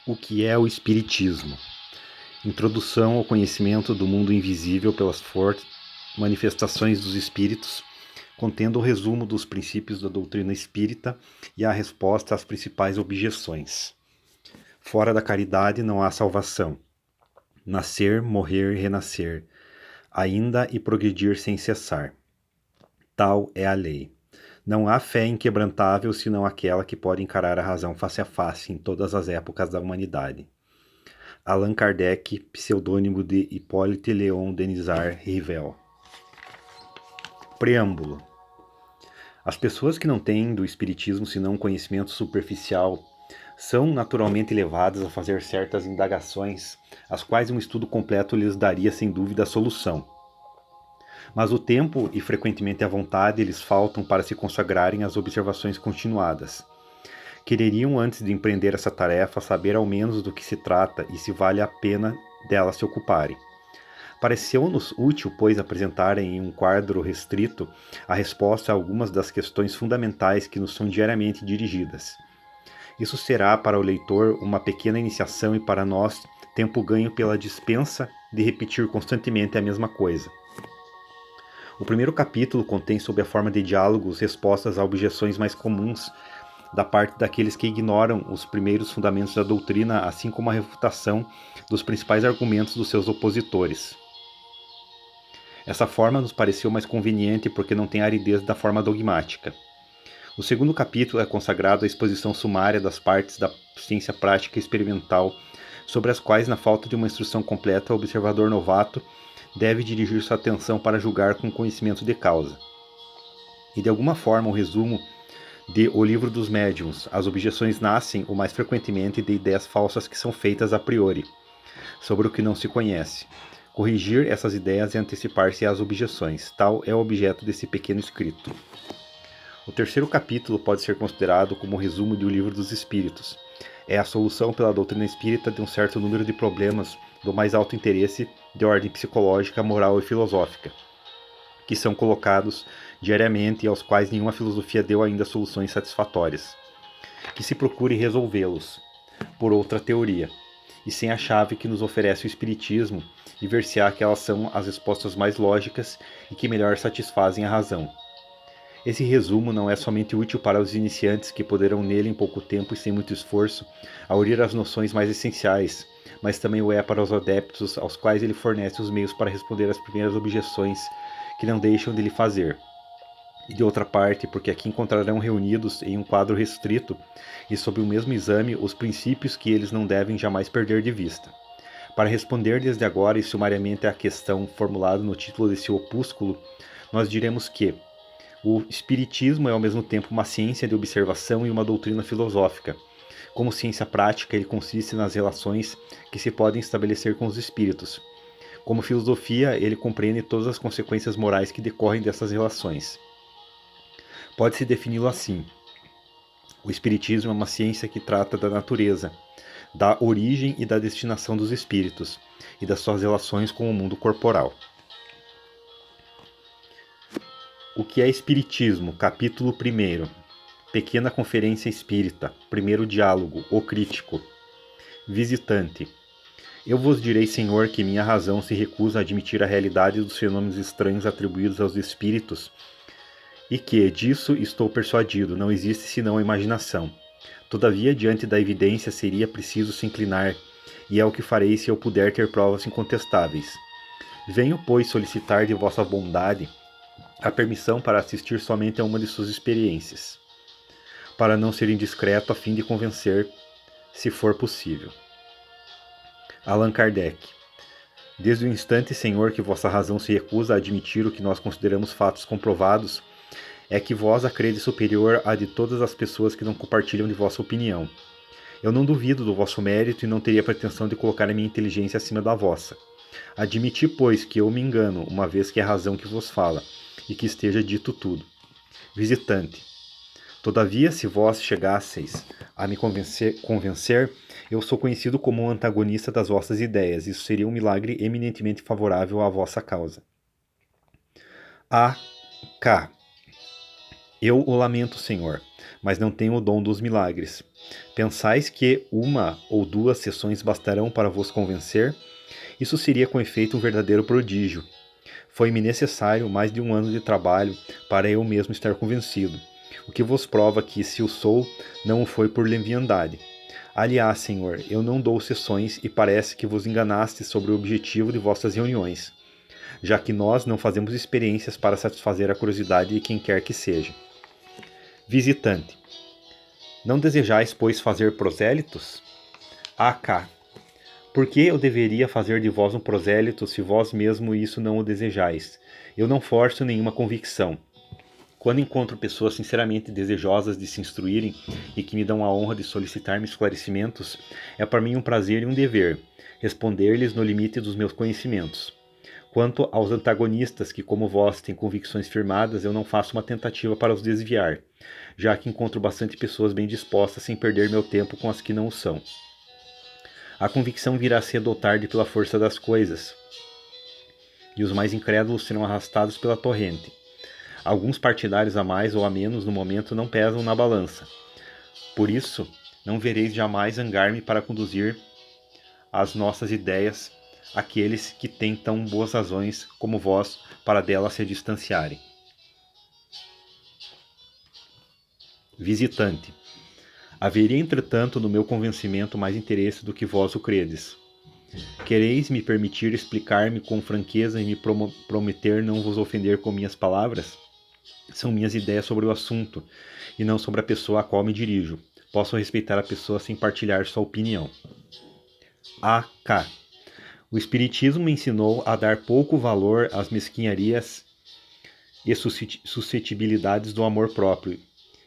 O que é o Espiritismo? Introdução ao conhecimento do mundo invisível pelas fortes manifestações dos espíritos, contendo o resumo dos princípios da doutrina espírita e a resposta às principais objeções. Fora da caridade não há salvação. Nascer, morrer, renascer, ainda e progredir sem cessar. Tal é a lei. Não há fé inquebrantável senão aquela que pode encarar a razão face a face em todas as épocas da humanidade. Allan Kardec, pseudônimo de Hippolyte Léon Denisard Rivel. Preâmbulo. As pessoas que não têm do espiritismo senão um conhecimento superficial são naturalmente levadas a fazer certas indagações, as quais um estudo completo lhes daria sem dúvida a solução. Mas o tempo e frequentemente a vontade lhes faltam para se consagrarem às observações continuadas. Quereriam, antes de empreender essa tarefa, saber ao menos do que se trata e se vale a pena dela se ocuparem. Pareceu-nos útil, pois, apresentarem em um quadro restrito a resposta a algumas das questões fundamentais que nos são diariamente dirigidas. Isso será para o leitor uma pequena iniciação e para nós tempo ganho pela dispensa de repetir constantemente a mesma coisa. O primeiro capítulo contém, sob a forma de diálogos, respostas a objeções mais comuns da parte daqueles que ignoram os primeiros fundamentos da doutrina, assim como a refutação dos principais argumentos dos seus opositores. Essa forma nos pareceu mais conveniente porque não tem a aridez da forma dogmática. O segundo capítulo é consagrado à exposição sumária das partes da ciência prática e experimental, sobre as quais, na falta de uma instrução completa, o observador novato deve dirigir sua atenção para julgar com conhecimento de causa. E de alguma forma o resumo de O Livro dos Médiuns. As objeções nascem, o mais frequentemente, de ideias falsas que são feitas a priori, sobre o que não se conhece. Corrigir essas ideias e antecipar-se às objeções. Tal é o objeto desse pequeno escrito. O terceiro capítulo pode ser considerado como o resumo de O Livro dos Espíritos. É a solução pela doutrina espírita de um certo número de problemas do mais alto interesse de ordem psicológica, moral e filosófica, que são colocados diariamente e aos quais nenhuma filosofia deu ainda soluções satisfatórias. Que se procure resolvê-los por outra teoria, e sem a chave que nos oferece o Espiritismo, e ver-se-á que elas são as respostas mais lógicas e que melhor satisfazem a razão. Esse resumo não é somente útil para os iniciantes que poderão nele em pouco tempo e sem muito esforço aurir as noções mais essenciais, mas também o é para os adeptos aos quais ele fornece os meios para responder às primeiras objeções que não deixam de lhe fazer. E de outra parte, porque aqui encontrarão reunidos em um quadro restrito e sob o mesmo exame os princípios que eles não devem jamais perder de vista. Para responder desde agora e sumariamente à questão formulada no título desse opúsculo, nós diremos que o Espiritismo é ao mesmo tempo uma ciência de observação e uma doutrina filosófica. Como ciência prática, ele consiste nas relações que se podem estabelecer com os espíritos. Como filosofia, ele compreende todas as consequências morais que decorrem dessas relações. Pode-se defini-lo assim: o Espiritismo é uma ciência que trata da natureza, da origem e da destinação dos espíritos e das suas relações com o mundo corporal. O que é Espiritismo? Capítulo 1. Pequena Conferência Espírita. Primeiro Diálogo. O Crítico. Visitante. Eu vos direi, Senhor, que minha razão se recusa a admitir a realidade dos fenômenos estranhos atribuídos aos espíritos e que, disso estou persuadido, não existe senão a imaginação. Todavia, diante da evidência, seria preciso se inclinar, e é o que farei se eu puder ter provas incontestáveis. Venho, pois, solicitar de vossa bondade a permissão para assistir somente a uma de suas experiências, para não ser indiscreto a fim de convencer, se for possível. Allan Kardec. Desde o instante, Senhor, que vossa razão se recusa a admitir o que nós consideramos fatos comprovados, é que vós a crede superior à de todas as pessoas que não compartilham de vossa opinião. Eu não duvido do vosso mérito e não teria pretensão de colocar a minha inteligência acima da vossa. Admiti, pois, que eu me engano, uma vez que é a razão que vos fala, e que esteja dito tudo. Visitante. Todavia, se vós chegasseis a me convencer, eu sou conhecido como um antagonista das vossas ideias. Isso seria um milagre eminentemente favorável à vossa causa. A. K. Eu o lamento, Senhor, mas não tenho o dom dos milagres. Pensais que 1 ou 2 sessões bastarão para vos convencer? Isso seria com efeito um verdadeiro prodígio. Foi-me necessário mais de 1 ano de trabalho para eu mesmo estar convencido, o que vos prova que, se o sou, não o foi por leviandade. Aliás, Senhor, eu não dou sessões e parece que vos enganastes sobre o objetivo de vossas reuniões, já que nós não fazemos experiências para satisfazer a curiosidade de quem quer que seja. Visitante. Não desejais, pois, fazer prosélitos? AK. Por que eu deveria fazer de vós um prosélito se vós mesmo isso não o desejais? Eu não forço nenhuma convicção. Quando encontro pessoas sinceramente desejosas de se instruírem e que me dão a honra de solicitar-me esclarecimentos, é para mim um prazer e um dever responder-lhes no limite dos meus conhecimentos. Quanto aos antagonistas que, como vós, têm convicções firmadas, eu não faço uma tentativa para os desviar, já que encontro bastante pessoas bem dispostas sem perder meu tempo com as que não o são. A convicção virá cedo ou tarde pela força das coisas, e os mais incrédulos serão arrastados pela torrente. Alguns partidários a mais ou a menos no momento não pesam na balança. Por isso, não vereis jamais zangar-me para conduzir as nossas ideias àqueles que têm tão boas razões como vós para delas se distanciarem. Visitante. Haveria, entretanto, no meu convencimento mais interesse do que vós o credes. Quereis me permitir explicar-me com franqueza e me prometer não vos ofender com minhas palavras? São minhas ideias sobre o assunto, e não sobre a pessoa a qual me dirijo. Posso respeitar a pessoa sem partilhar sua opinião. A.K. O Espiritismo me ensinou a dar pouco valor às mesquinharias e suscetibilidades do amor próprio,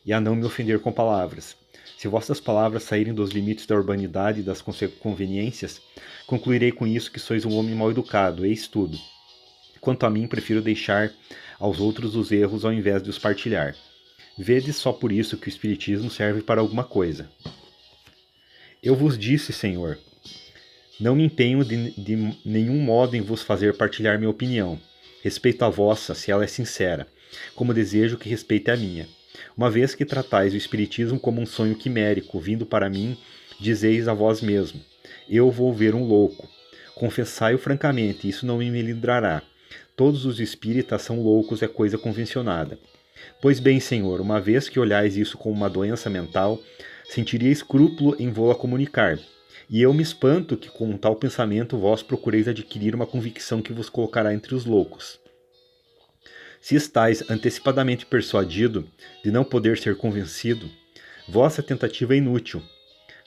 e a não me ofender com palavras. Se vossas palavras saírem dos limites da urbanidade e das conveniências, concluirei com isso que sois um homem mal educado, eis tudo. Quanto a mim, prefiro deixar aos outros os erros ao invés de os partilhar. Vedes só por isso que o Espiritismo serve para alguma coisa. Eu vos disse, Senhor, não me empenho de nenhum modo em vos fazer partilhar minha opinião. Respeito a vossa, se ela é sincera, como desejo que respeite a minha. Uma vez que tratais o Espiritismo como um sonho quimérico, vindo para mim, dizeis a vós mesmo, eu vou ver um louco. Confessai-o francamente, isso não me livrará. Todos os espíritas são loucos, é coisa convencionada. Pois bem, Senhor, uma vez que olhais isso como uma doença mental, sentiria escrúpulo em vô-la comunicar. E eu me espanto que com tal pensamento vós procureis adquirir uma convicção que vos colocará entre os loucos. Se estáis antecipadamente persuadido de não poder ser convencido, vossa tentativa é inútil,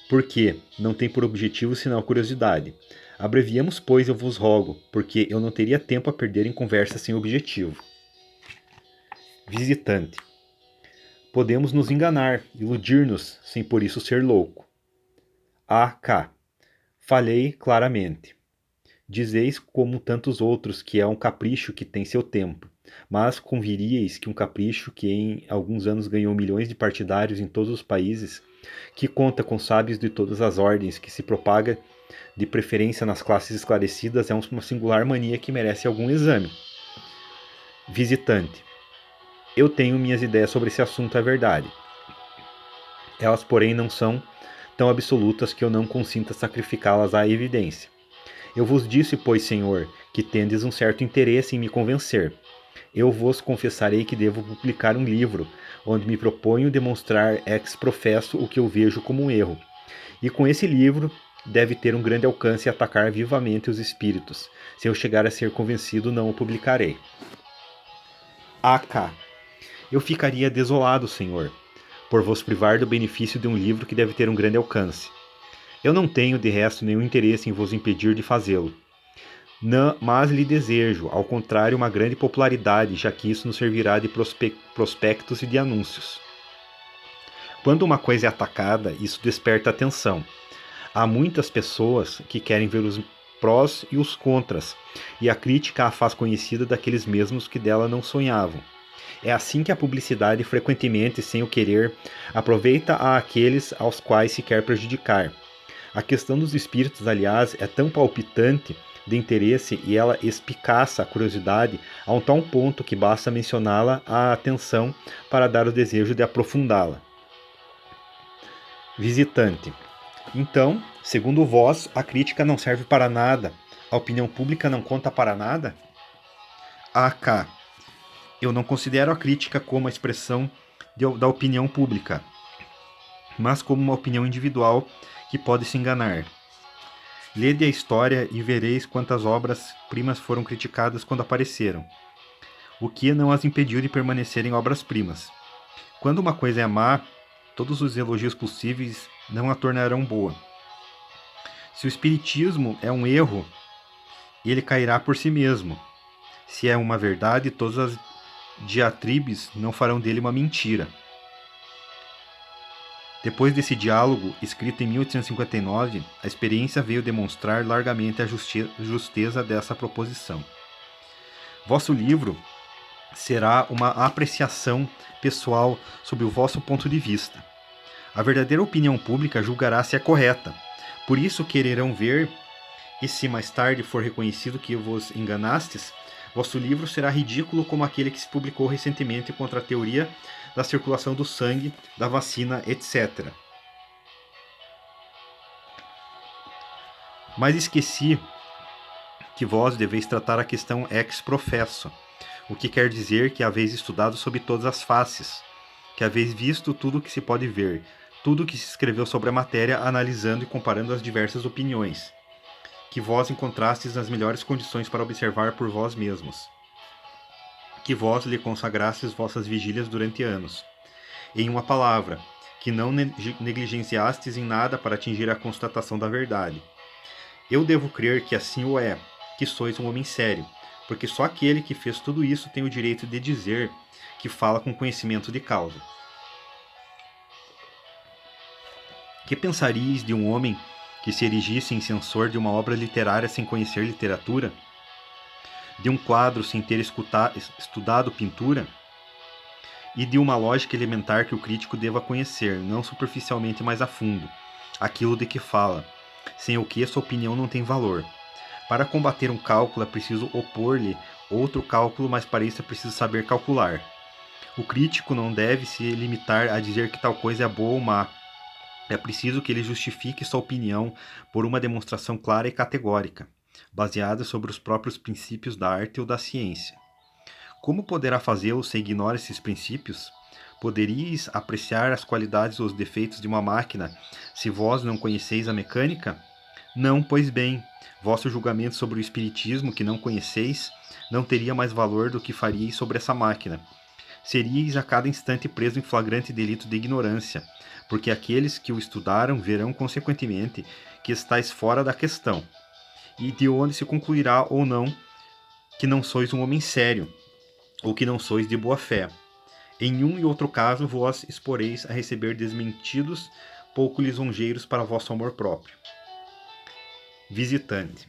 porque não tem por objetivo senão a curiosidade. Abreviemos, pois, eu vos rogo, porque eu não teria tempo a perder em conversa sem objetivo. Visitante. Podemos nos enganar, iludir-nos, sem por isso ser louco. A.K. Falei claramente. Dizeis, como tantos outros, que é um capricho que tem seu tempo, mas conviríeis que um capricho que em alguns anos ganhou milhões de partidários em todos os países, que conta com sábios de todas as ordens, que se propaga de preferência nas classes esclarecidas, é uma singular mania que merece algum exame. Visitante. Eu tenho minhas ideias sobre esse assunto, é verdade. Elas, porém, não são tão absolutas que eu não consinta sacrificá-las à evidência. Eu vos disse, pois, Senhor, que tendes um certo interesse em me convencer. Eu vos confessarei que devo publicar um livro, onde me proponho demonstrar ex professo o que eu vejo como um erro. E com esse livro deve ter um grande alcance e atacar vivamente os espíritos. Se eu chegar a ser convencido, não o publicarei. A.K. Eu ficaria desolado, Senhor, por vos privar do benefício de um livro que deve ter um grande alcance. Eu não tenho, de resto, nenhum interesse em vos impedir de fazê-lo. Mas lhe desejo, ao contrário, uma grande popularidade, já que isso nos servirá de prospectos e de anúncios. Quando uma coisa é atacada, isso desperta atenção. Há muitas pessoas que querem ver os prós e os contras, e a crítica a faz conhecida daqueles mesmos que dela não sonhavam. É assim que a publicidade, frequentemente, sem o querer, aproveita aqueles aos quais se quer prejudicar. A questão dos espíritos, aliás, é tão palpitante de interesse e ela espicaça a curiosidade a um tal ponto que basta mencioná-la à atenção para dar o desejo de aprofundá-la. Visitante. Então, segundo vós, a crítica não serve para nada? A opinião pública não conta para nada? AK. Eu não considero a crítica como a expressão da opinião pública, mas como uma opinião individual que pode se enganar. Lede a história e vereis quantas obras-primas foram criticadas quando apareceram, o que não as impediu de permanecerem obras-primas. Quando uma coisa é má, todos os elogios possíveis não a tornarão boa. Se o espiritismo é um erro, ele cairá por si mesmo. Se é uma verdade, todas as diatribes não farão dele uma mentira. Depois desse diálogo, escrito em 1859, a experiência veio demonstrar largamente a justeza dessa proposição. Vosso livro será uma apreciação pessoal sob o vosso ponto de vista. A verdadeira opinião pública julgará se é correta. Por isso quererão ver, e se mais tarde for reconhecido que vos enganastes, vosso livro será ridículo como aquele que se publicou recentemente contra a teoria da circulação do sangue, da vacina, etc. Mas esqueci que vós deveis tratar a questão ex professo, o que quer dizer que haveis estudado sob todas as faces, que haveis visto tudo o que se pode ver, tudo o que se escreveu sobre a matéria, analisando e comparando as diversas opiniões, que vós encontrastes nas melhores condições para observar por vós mesmos, que vós lhe consagrastes vossas vigílias durante anos. Em uma palavra, que não negligenciastes em nada para atingir a constatação da verdade. Eu devo crer que assim o é, que sois um homem sério, porque só aquele que fez tudo isso tem o direito de dizer que fala com conhecimento de causa. Que pensaríeis de um homem que se erigisse em censor de uma obra literária sem conhecer literatura? De um quadro sem ter estudado pintura? E de uma lógica elementar que o crítico deva conhecer, não superficialmente, mas a fundo, aquilo de que fala, sem o que sua opinião não tem valor. Para combater um cálculo é preciso opor-lhe outro cálculo, mas para isso é preciso saber calcular. O crítico não deve se limitar a dizer que tal coisa é boa ou má. É preciso que ele justifique sua opinião por uma demonstração clara e categórica, baseada sobre os próprios princípios da arte ou da ciência. Como poderá fazê-lo se ignora esses princípios? Poderíeis apreciar as qualidades ou os defeitos de uma máquina se vós não conheceis a mecânica? Não, pois bem, vosso julgamento sobre o espiritismo, que não conheceis, não teria mais valor do que faríeis sobre essa máquina. Seríeis a cada instante preso em flagrante delito de ignorância, porque aqueles que o estudaram verão, consequentemente, que estáis fora da questão, e de onde se concluirá ou não que não sois um homem sério, ou que não sois de boa fé. Em um e outro caso, vós exporeis a receber desmentidos pouco lisonjeiros para vosso amor próprio. Visitante.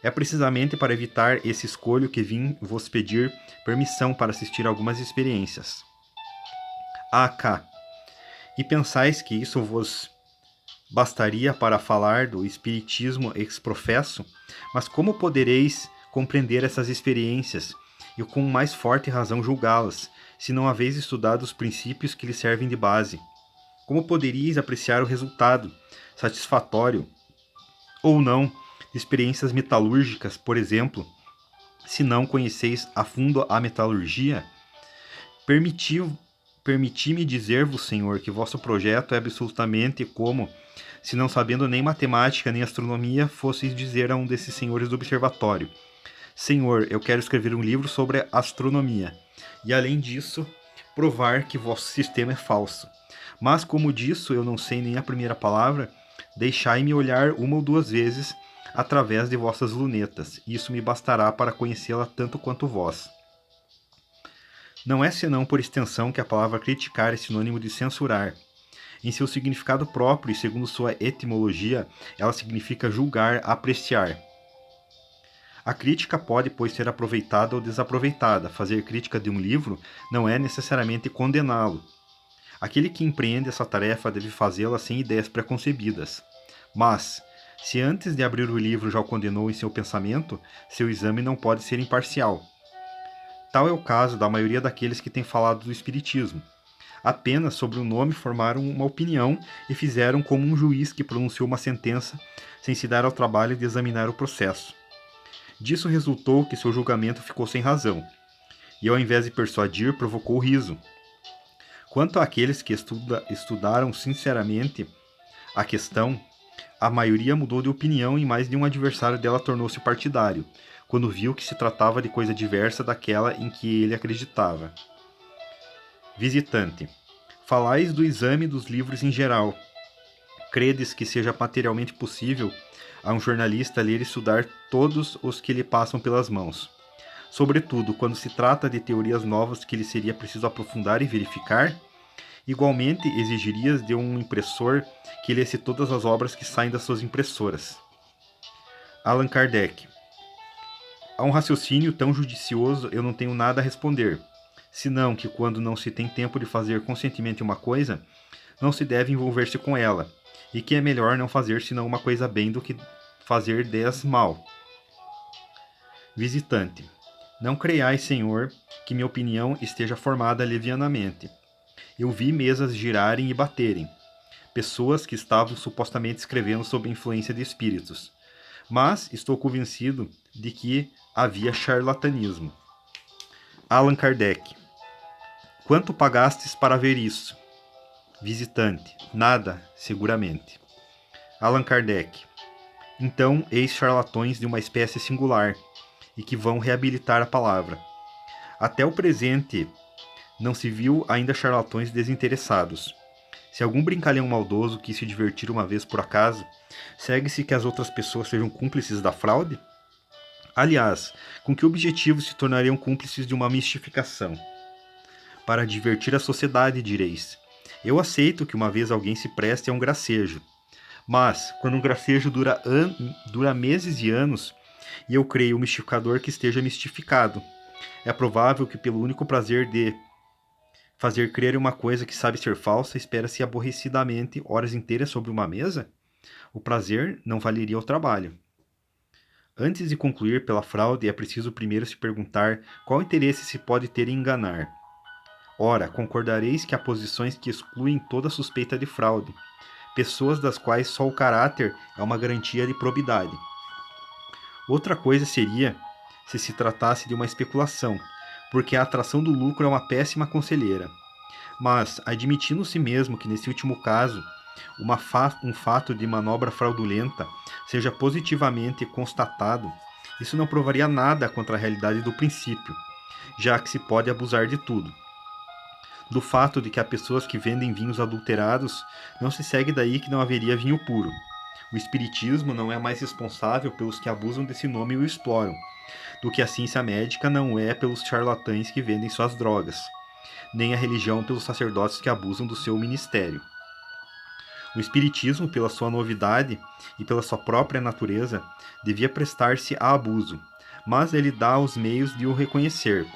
É precisamente para evitar esse escolho que vim vos pedir permissão para assistir a algumas experiências. AK. E pensais que isso vos bastaria para falar do espiritismo ex-professo? Mas como podereis compreender essas experiências e com mais forte razão julgá-las, se não haveis estudado os princípios que lhes servem de base? Como poderíeis apreciar o resultado, satisfatório ou não, de experiências metalúrgicas, por exemplo, se não conheceis a fundo a metalurgia? Permiti-me dizer-vos, Senhor, que vosso projeto é absolutamente como, se não sabendo nem matemática nem astronomia, fosseis dizer a um desses senhores do observatório: Senhor, eu quero escrever um livro sobre astronomia, e além disso, provar que vosso sistema é falso. Mas como disso eu não sei nem a primeira palavra, deixai-me olhar uma ou duas vezes através de vossas lunetas, e isso me bastará para conhecê-la tanto quanto vós. Não é senão por extensão que a palavra criticar é sinônimo de censurar. Em seu significado próprio e segundo sua etimologia, ela significa julgar, apreciar. A crítica pode, pois, ser aproveitada ou desaproveitada. Fazer crítica de um livro não é necessariamente condená-lo. Aquele que empreende essa tarefa deve fazê-la sem ideias preconcebidas. Mas, se antes de abrir o livro já o condenou em seu pensamento, seu exame não pode ser imparcial. Tal é o caso da maioria daqueles que têm falado do espiritismo. Apenas sobre o nome formaram uma opinião e fizeram como um juiz que pronunciou uma sentença sem se dar ao trabalho de examinar o processo. Disso resultou que seu julgamento ficou sem razão, e ao invés de persuadir, provocou riso. Quanto àqueles que estudaram sinceramente a questão, a maioria mudou de opinião e mais de um adversário dela tornou-se partidário, quando viu que se tratava de coisa diversa daquela em que ele acreditava. Visitante. Falais do exame dos livros em geral. Credes que seja materialmente possível a um jornalista ler e estudar todos os que lhe passam pelas mãos, sobretudo quando se trata de teorias novas que lhe seria preciso aprofundar e verificar? Igualmente exigirias de um impressor que lesse todas as obras que saem das suas impressoras. Allan Kardec. A um raciocínio tão judicioso eu não tenho nada a responder, senão que quando não se tem tempo de fazer conscientemente uma coisa, não se deve envolver-se com ela, e que é melhor não fazer senão uma coisa bem do que fazer 10 mal. Visitante. Não creiais, Senhor, que minha opinião esteja formada levianamente. Eu vi mesas girarem e baterem, pessoas que estavam supostamente escrevendo sob a influência de espíritos. Mas estou convencido de que havia charlatanismo. Allan Kardec. Quanto pagastes para ver isso? Visitante. Nada, seguramente. Allan Kardec. Então, eis charlatões de uma espécie singular, e que vão reabilitar a palavra. Até o presente, não se viu ainda charlatões desinteressados. Se algum brincalhão maldoso quis se divertir uma vez por acaso, segue-se que as outras pessoas sejam cúmplices da fraude? Aliás, com que objetivo se tornariam cúmplices de uma mistificação? Para divertir a sociedade, direis. Eu aceito que uma vez alguém se preste a um gracejo. Mas, quando um gracejo dura meses e anos, e eu creio o mistificador que esteja mistificado, é provável que pelo único prazer de fazer crer em uma coisa que sabe ser falsa, espera-se aborrecidamente horas inteiras sobre uma mesa? O prazer não valeria o trabalho. Antes de concluir pela fraude, é preciso primeiro se perguntar qual interesse se pode ter em enganar. Ora, concordareis que há posições que excluem toda suspeita de fraude, pessoas das quais só o caráter é uma garantia de probidade. Outra coisa seria se se tratasse de uma especulação, porque a atração do lucro é uma péssima conselheira. Mas, admitindo-se mesmo que nesse último caso um fato de manobra fraudulenta seja positivamente constatado, isso não provaria nada contra a realidade do princípio, já que se pode abusar de tudo. Do fato de que há pessoas que vendem vinhos adulterados, não se segue daí que não haveria vinho puro. O espiritismo não é mais responsável pelos que abusam desse nome e o exploram, do que a ciência médica não é pelos charlatães que vendem suas drogas, nem a religião pelos sacerdotes que abusam do seu ministério. O espiritismo, pela sua novidade e pela sua própria natureza, devia prestar-se a abuso, mas ele dá os meios de o reconhecer,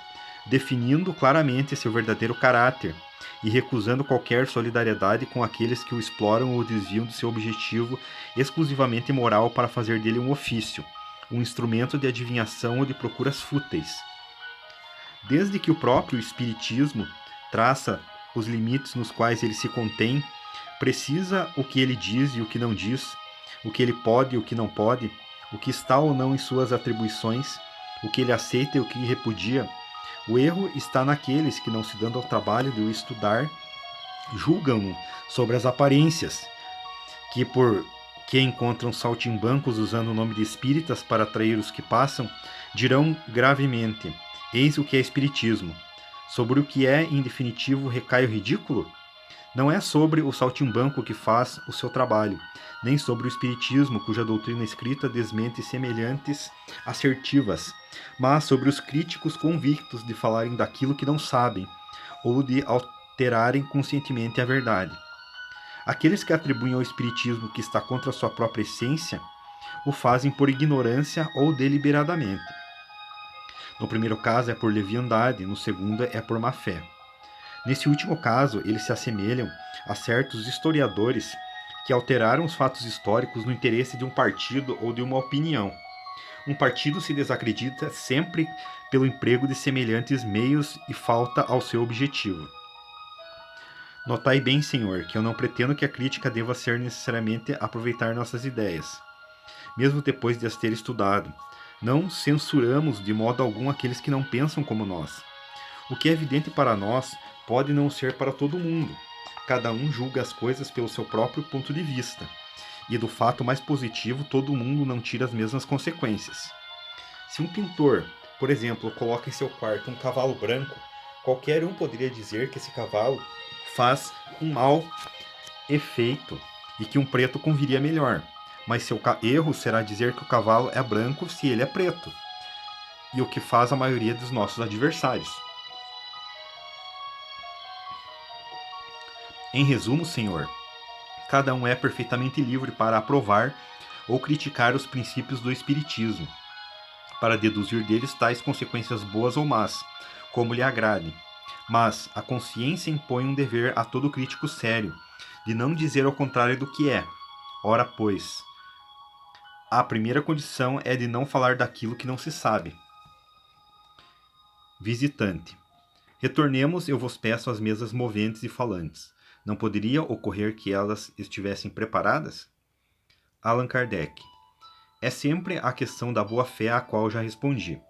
definindo claramente seu verdadeiro caráter e recusando qualquer solidariedade com aqueles que o exploram ou desviam do seu objetivo exclusivamente moral para fazer dele um ofício, um instrumento de adivinhação ou de procuras fúteis. Desde que o próprio espiritismo traça os limites nos quais ele se contém, precisa o que ele diz e o que não diz, o que ele pode e o que não pode, o que está ou não em suas atribuições, o que ele aceita e o que repudia. O erro está naqueles que, não se dando ao trabalho de o estudar, julgam-no sobre as aparências, que encontram saltimbancos usando o nome de espíritas para atrair os que passam, dirão gravemente: eis o que é espiritismo. Sobre o que é, em definitivo, recai o ridículo? Não é sobre o saltimbanco que faz o seu trabalho, nem sobre o espiritismo, cuja doutrina escrita desmente semelhantes assertivas, mas sobre os críticos convictos de falarem daquilo que não sabem, ou de alterarem conscientemente a verdade. Aqueles que atribuem ao espiritismo que está contra a sua própria essência, o fazem por ignorância ou deliberadamente. No primeiro caso é por leviandade, no segundo é por má fé. Nesse último caso, eles se assemelham a certos historiadores que alteraram os fatos históricos no interesse de um partido ou de uma opinião. Um partido se desacredita sempre pelo emprego de semelhantes meios e falta ao seu objetivo. Notai bem, senhor, que eu não pretendo que a crítica deva ser necessariamente aproveitar nossas ideias, mesmo depois de as ter estudado. Não censuramos de modo algum aqueles que não pensam como nós. O que é evidente para nós pode não ser para todo mundo. Cada um julga as coisas pelo seu próprio ponto de vista. E do fato mais positivo, todo mundo não tira as mesmas consequências. Se um pintor, por exemplo, coloca em seu quarto um cavalo branco, qualquer um poderia dizer que esse cavalo faz um mau efeito e que um preto conviria melhor. Mas seu erro será dizer que o cavalo é branco se ele é preto, e o que faz a maioria dos nossos adversários. Em resumo, senhor, cada um é perfeitamente livre para aprovar ou criticar os princípios do Espiritismo, para deduzir deles tais consequências boas ou más, como lhe agrade. Mas a consciência impõe um dever a todo crítico sério, de não dizer ao contrário do que é. Ora, pois, a primeira condição é de não falar daquilo que não se sabe. Visitante. Retornemos, eu vos peço, às mesas moventes e falantes. Não poderia ocorrer que elas estivessem preparadas? Allan Kardec. É sempre a questão da boa-fé à qual já respondi.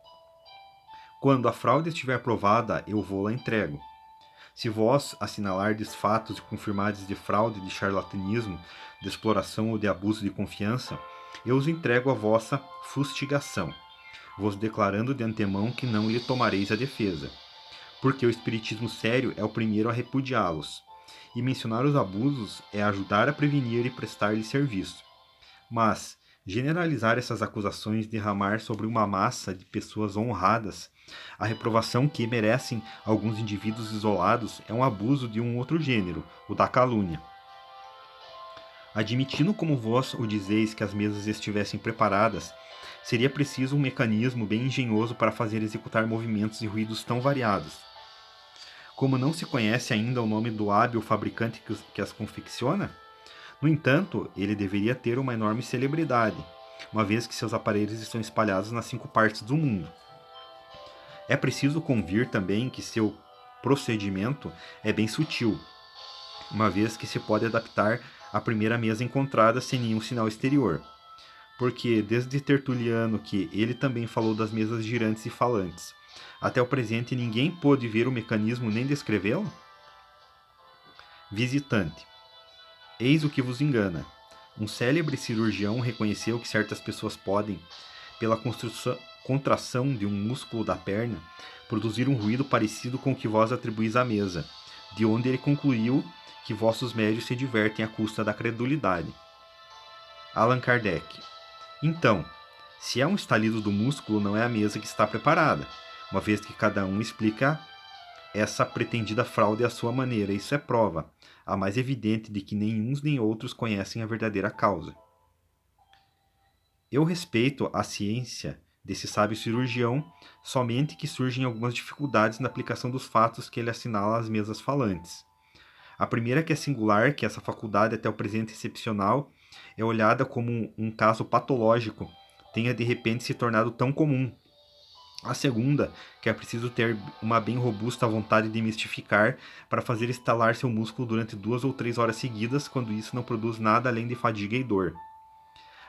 Quando a fraude estiver provada, eu vou-la entrego. Se vós assinalardes fatos e confirmardes de fraude, de charlatanismo, de exploração ou de abuso de confiança, eu os entrego à vossa fustigação, vos declarando de antemão que não lhe tomareis a defesa, porque o espiritismo sério é o primeiro a repudiá-los, e mencionar os abusos é ajudar a prevenir e prestar-lhe serviço. Mas generalizar essas acusações, derramar sobre uma massa de pessoas honradas a reprovação que merecem alguns indivíduos isolados é um abuso de um outro gênero, o da calúnia. Admitindo como vós o dizeis que as mesas estivessem preparadas, seria preciso um mecanismo bem engenhoso para fazer executar movimentos e ruídos tão variados. Como não se conhece ainda o nome do hábil fabricante que as confecciona, no entanto, ele deveria ter uma enorme celebridade, uma vez que seus aparelhos estão espalhados nas 5 partes do mundo. É preciso convir também que seu procedimento é bem sutil, uma vez que se pode adaptar à primeira mesa encontrada sem nenhum sinal exterior. Porque desde Tertuliano, que ele também falou das mesas girantes e falantes, até o presente ninguém pôde ver o mecanismo nem descrevê-lo? Visitante. Eis o que vos engana. Um célebre cirurgião reconheceu que certas pessoas podem, pela contração de um músculo da perna, produzir um ruído parecido com o que vós atribuís à mesa, de onde ele concluiu que vossos médios se divertem à custa da credulidade. Allan Kardec. Então, se é um estalido do músculo, não é a mesa que está preparada, uma vez que cada um explica essa pretendida fraude à sua maneira. Isso é prova, a mais evidente, de que nem uns nem outros conhecem a verdadeira causa. Eu respeito a ciência desse sábio cirurgião, somente que surgem algumas dificuldades na aplicação dos fatos que ele assinala às mesas falantes. A primeira, que é singular, que essa faculdade até o presente excepcional é olhada como um caso patológico, tenha de repente se tornado tão comum. A segunda, que é preciso ter uma bem robusta vontade de mistificar para fazer estalar seu músculo durante 2 ou 3 horas seguidas, quando isso não produz nada além de fadiga e dor.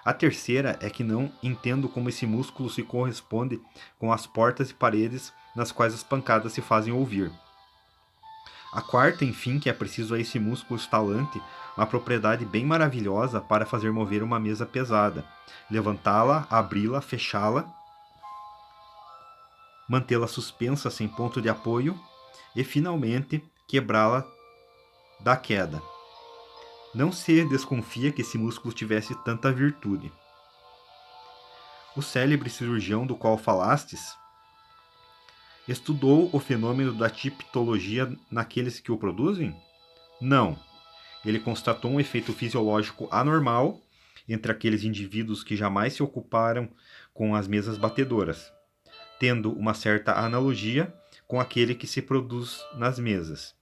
A terceira é que não entendo como esse músculo se corresponde com as portas e paredes nas quais as pancadas se fazem ouvir. A quarta, enfim, que é preciso a esse músculo estalante uma propriedade bem maravilhosa para fazer mover uma mesa pesada, levantá-la, abri-la, fechá-la, mantê-la suspensa sem ponto de apoio e, finalmente, quebrá-la da queda. Não se desconfia que esse músculo tivesse tanta virtude. O célebre cirurgião do qual falastes estudou o fenômeno da tipologia naqueles que o produzem? Não. Ele constatou um efeito fisiológico anormal entre aqueles indivíduos que jamais se ocuparam com as mesas batedoras, tendo uma certa analogia com aquele que se produz nas mesas.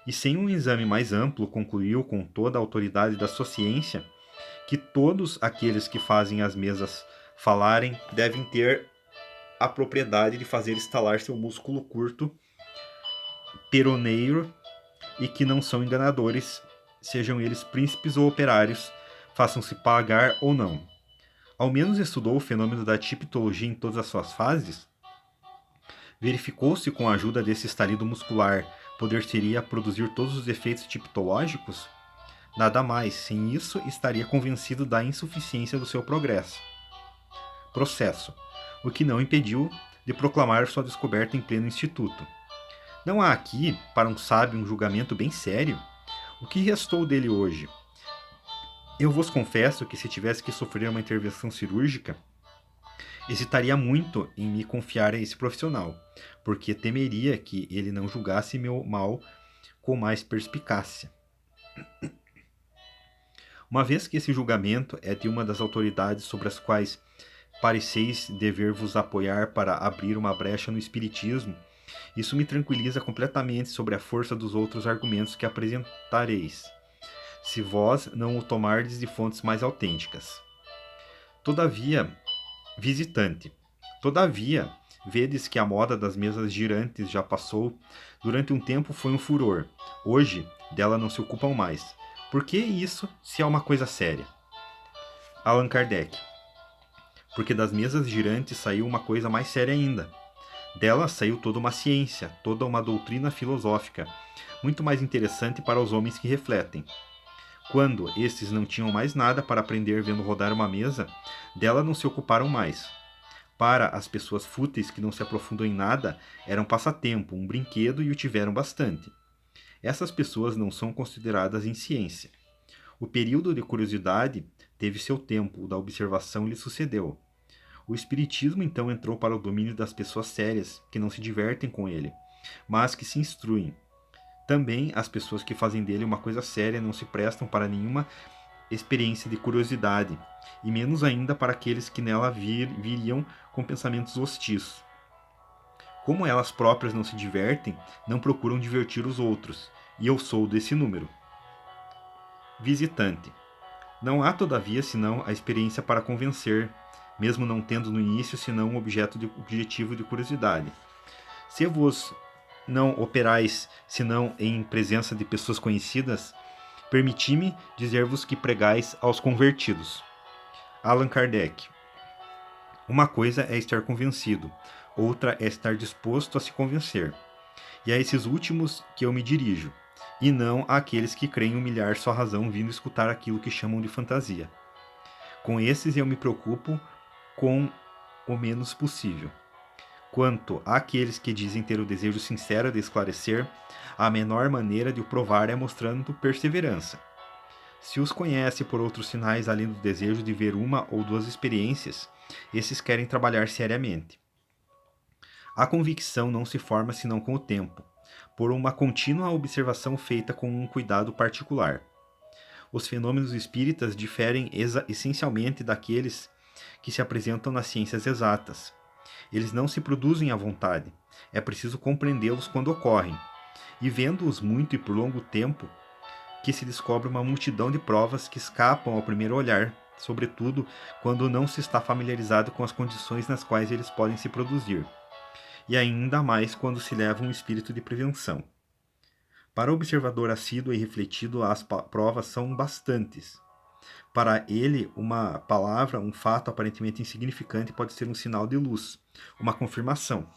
E sem um exame mais amplo, concluiu com toda a autoridade da sua ciência que todos aqueles que fazem as mesas falarem devem ter a propriedade de fazer estalar seu músculo curto, peroneiro, e que não são enganadores, sejam eles príncipes ou operários, façam-se pagar ou não. Ao menos estudou o fenômeno da tipologia em todas as suas fases? Verificou-se com a ajuda desse estalido muscular poder-seria produzir todos os efeitos tipológicos? Nada mais, sem isso estaria convencido da insuficiência do seu processo, o que não impediu de proclamar sua descoberta em pleno instituto. Não há aqui, para um sábio, um julgamento bem sério? O que restou dele hoje? Eu vos confesso que se tivesse que sofrer uma intervenção cirúrgica, hesitaria muito em me confiar a esse profissional, porque temeria que ele não julgasse meu mal com mais perspicácia. Uma vez que esse julgamento é de uma das autoridades sobre as quais pareceis dever vos apoiar para abrir uma brecha no espiritismo, isso me tranquiliza completamente sobre a força dos outros argumentos que apresentareis, se vós não o tomardes de fontes mais autênticas. Todavia, vedes que a moda das mesas girantes já passou. Durante um tempo foi um furor. Hoje, dela não se ocupam mais. Por que isso, se é uma coisa séria? Allan Kardec. Porque das mesas girantes saiu uma coisa mais séria ainda. Dela saiu toda uma ciência, toda uma doutrina filosófica, muito mais interessante para os homens que refletem. Quando estes não tinham mais nada para aprender vendo rodar uma mesa, dela não se ocuparam mais. Para as pessoas fúteis que não se aprofundam em nada, era um passatempo, um brinquedo e o tiveram bastante. Essas pessoas não são consideradas em ciência. O período de curiosidade teve seu tempo, o da observação lhe sucedeu. O espiritismo então entrou para o domínio das pessoas sérias, que não se divertem com ele, mas que se instruem. Também as pessoas que fazem dele uma coisa séria não se prestam para nenhuma experiência de curiosidade, e menos ainda para aqueles que nela viriam com pensamentos hostis. Como elas próprias não se divertem, não procuram divertir os outros, e eu sou desse número. Visitante. Não há, todavia, senão a experiência para convencer, mesmo não tendo no início senão um objetivo de curiosidade. Se vos não operais senão em presença de pessoas conhecidas, permiti-me dizer-vos que pregais aos convertidos. Allan Kardec. Uma coisa é estar convencido, outra é estar disposto a se convencer. E a esses últimos que eu me dirijo, e não àqueles que creem humilhar sua razão vindo escutar aquilo que chamam de fantasia. Com esses eu me preocupo com o menos possível. Quanto àqueles que dizem ter o desejo sincero de esclarecer, a menor maneira de o provar é mostrando perseverança. Se os conhece por outros sinais além do desejo de ver uma ou duas experiências, esses querem trabalhar seriamente. A convicção não se forma senão com o tempo, por uma contínua observação feita com um cuidado particular. Os fenômenos espíritas diferem essencialmente daqueles que se apresentam nas ciências exatas. Eles não se produzem à vontade, é preciso compreendê-los quando ocorrem, e vendo-os muito e por longo tempo, que se descobre uma multidão de provas que escapam ao primeiro olhar, sobretudo quando não se está familiarizado com as condições nas quais eles podem se produzir, e ainda mais quando se leva um espírito de prevenção. Para o observador assíduo e refletido, as provas são bastantes. Para ele, uma palavra, um fato aparentemente insignificante pode ser um sinal de luz, uma confirmação.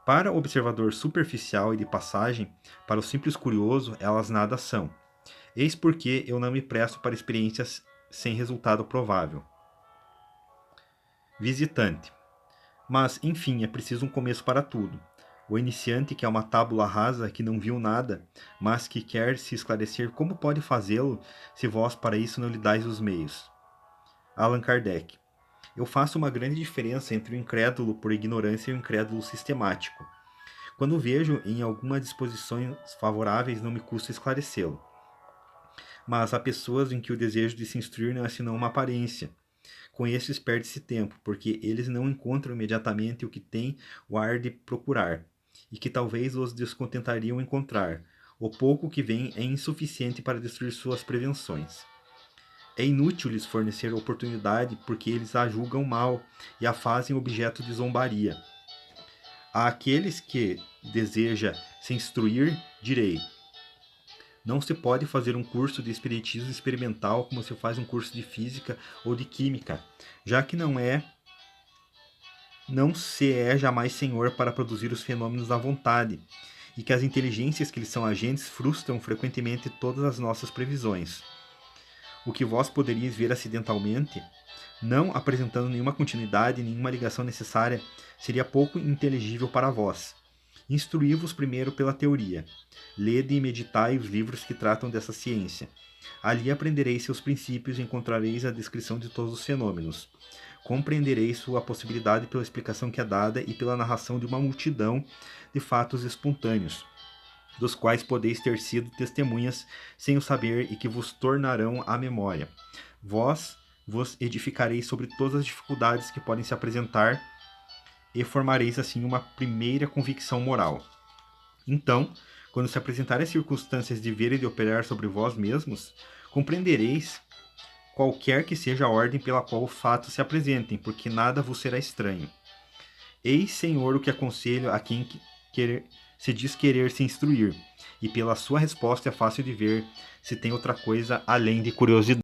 Para o observador superficial e de passagem, para o simples curioso, elas nada são. Eis porque eu não me presto para experiências sem resultado provável. Visitante. Mas, enfim, é preciso um começo para tudo. O iniciante, que é uma tábula rasa, que não viu nada, mas que quer se esclarecer, como pode fazê-lo, se vós para isso não lhe dais os meios? Allan Kardec. Eu faço uma grande diferença entre o incrédulo por ignorância e o incrédulo sistemático. Quando vejo em alguma disposições favoráveis, não me custa esclarecê-lo. Mas há pessoas em que o desejo de se instruir não é senão uma aparência. Com esses perde-se tempo, porque eles não encontram imediatamente o que têm o ar de procurar, e que talvez os descontentariam encontrar. O pouco que vem é insuficiente para destruir suas prevenções. É inútil lhes fornecer oportunidade, porque eles a julgam mal e a fazem objeto de zombaria. A aqueles que deseja se instruir, direi: Não se pode fazer um curso de espiritismo experimental como se faz um curso de física ou de química, já que não se é jamais senhor para produzir os fenômenos à vontade, e que as inteligências que lhes são agentes frustram frequentemente todas as nossas previsões. O que vós poderíeis ver acidentalmente, não apresentando nenhuma continuidade, nenhuma ligação necessária, seria pouco inteligível para vós. Instruí-vos primeiro pela teoria. Lede e meditai os livros que tratam dessa ciência. Ali aprendereis seus princípios e encontrareis a descrição de todos os fenômenos. Compreendereis sua possibilidade pela explicação que é dada e pela narração de uma multidão de fatos espontâneos, dos quais podeis ter sido testemunhas sem o saber e que vos tornarão à memória. Vós vos edificareis sobre todas as dificuldades que podem se apresentar e formareis assim uma primeira convicção moral. Então, quando se apresentarem as circunstâncias de ver e de operar sobre vós mesmos, compreendereis qualquer que seja a ordem pela qual os fatos se apresentem, porque nada vos será estranho. Eis, Senhor, o que aconselho a quem se diz querer se instruir, e pela sua resposta é fácil de ver se tem outra coisa além de curiosidade.